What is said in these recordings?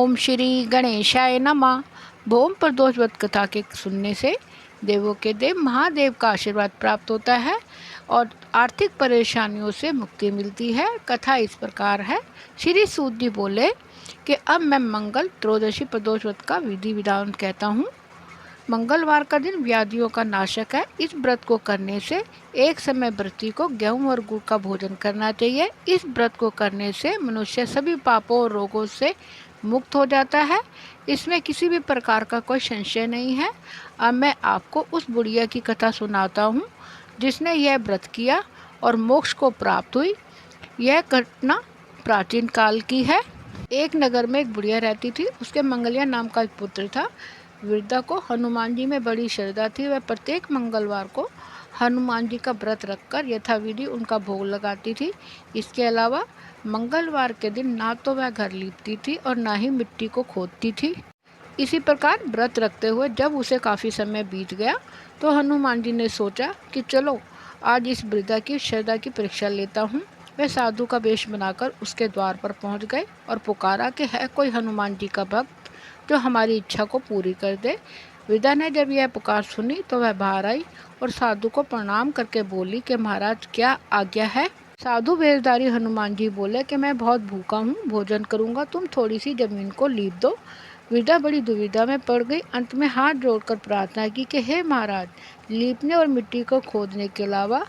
ओम श्री गणेशाय नमः। भौम प्रदोष व्रत कथा के सुनने से देवों के देव महादेव का आशीर्वाद प्राप्त होता है और आर्थिक परेशानियों से मुक्ति मिलती है। कथा इस प्रकार है। श्री सूत जी बोले कि अब मैं मंगल त्रयोदशी प्रदोष व्रत का विधि विधान कहता हूँ। मंगलवार का दिन व्याधियों का नाशक है। इस व्रत को करने से एक समय व्रती को गेहूं और गुड़ का भोजन करना चाहिए। इस व्रत को करने से मनुष्य सभी पापों और रोगों से मुक्त हो जाता है। इसमें किसी भी प्रकार का कोई संशय नहीं है। अब मैं आपको उस बुढ़िया की कथा सुनाता हूँ जिसने यह व्रत किया और मोक्ष को प्राप्त हुई। यह घटना प्राचीन काल की है। एक नगर में एक बुढ़िया रहती थी। उसके मंगलिया नाम का एक पुत्र था। वृद्धा को हनुमान जी में बड़ी श्रद्धा थी। वह प्रत्येक मंगलवार को हनुमान जी का व्रत रखकर यथाविधि उनका भोग लगाती थी। इसके अलावा मंगलवार के दिन ना तो वह घर लीपती थी और ना ही मिट्टी को खोदती थी। इसी प्रकार व्रत रखते हुए जब उसे काफ़ी समय बीत गया तो हनुमान जी ने सोचा कि चलो आज इस वृद्धा की श्रद्धा की परीक्षा लेता हूँ। वे साधु का वेश बनाकर उसके द्वार पर पहुँच गए और पुकारा कि है कोई हनुमान जी का भक्त जो हमारी इच्छा को पूरी कर दे। वृद्धा ने जब यह पुकार सुनी तो वह बाहर आई और साधु को प्रणाम करके बोली कि महाराज क्या आज्ञा है। साधु वेशधारी हनुमान जी बोले कि मैं बहुत भूखा हूँ, भोजन करूँगा, तुम थोड़ी सी जमीन को लीप दो। वृद्धा बड़ी दुविधा में पड़ गई। अंत में हाथ जोड़कर प्रार्थना की कि हे महाराज, लीपने और मिट्टी को खोदने के अलावा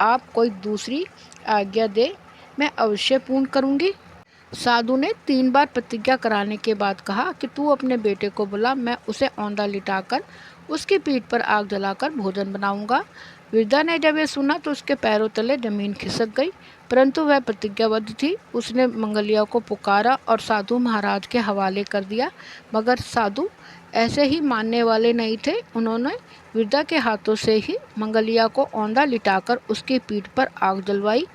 आप कोई दूसरी आज्ञा दे, मैं अवश्य पूर्ण करूँगी। साधु ने 3 बार प्रतिज्ञा कराने के बाद कहा कि तू अपने बेटे को बुला, मैं उसे औंधा लिटाकर उसकी पीठ पर आग जलाकर भोजन बनाऊंगा। वृद्धा ने जब यह सुना तो उसके पैरों तले जमीन खिसक गई, परंतु वह प्रतिज्ञाबद्ध थी। उसने मंगलिया को पुकारा और साधु महाराज के हवाले कर दिया, मगर साधु ऐसे ही मानने वाले नहीं थे। उन्होंने वृद्धा के हाथों से ही मंगलिया को औंधा लिटाकर उसकी पीठ पर आग जलवाई।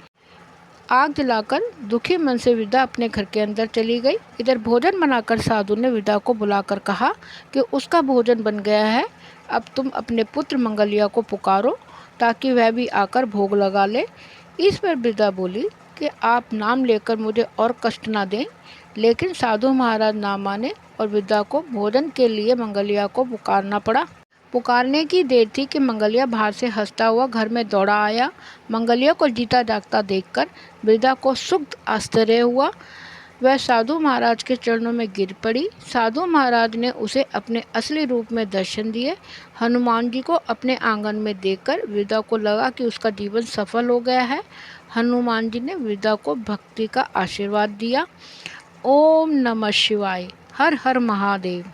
आग जलाकर दुखी मन से वृद्धा अपने घर के अंदर चली गई। इधर भोजन बनाकर साधु ने वृद्धा को बुलाकर कहा कि उसका भोजन बन गया है, अब तुम अपने पुत्र मंगलिया को पुकारो ताकि वह भी आकर भोग लगा ले। इस पर वृद्धा बोली कि आप नाम लेकर मुझे और कष्ट ना दें, लेकिन साधु महाराज ना माने और वृद्धा को भोजन के लिए मंगलिया को पुकारना पड़ा। पुकारने की देर थी कि मंगलिया बाहर से हंसता हुआ घर में दौड़ा आया। मंगलिया को जीता जागता देखकर वृद्धा को सुख आश्चर्य हुआ। वह साधु महाराज के चरणों में गिर पड़ी। साधु महाराज ने उसे अपने असली रूप में दर्शन दिए। हनुमान जी को अपने आंगन में देखकर वृद्धा को लगा कि उसका जीवन सफल हो गया है। हनुमान जी ने वृद्धा को भक्ति का आशीर्वाद दिया। ओम नमः शिवाय। हर हर महादेव।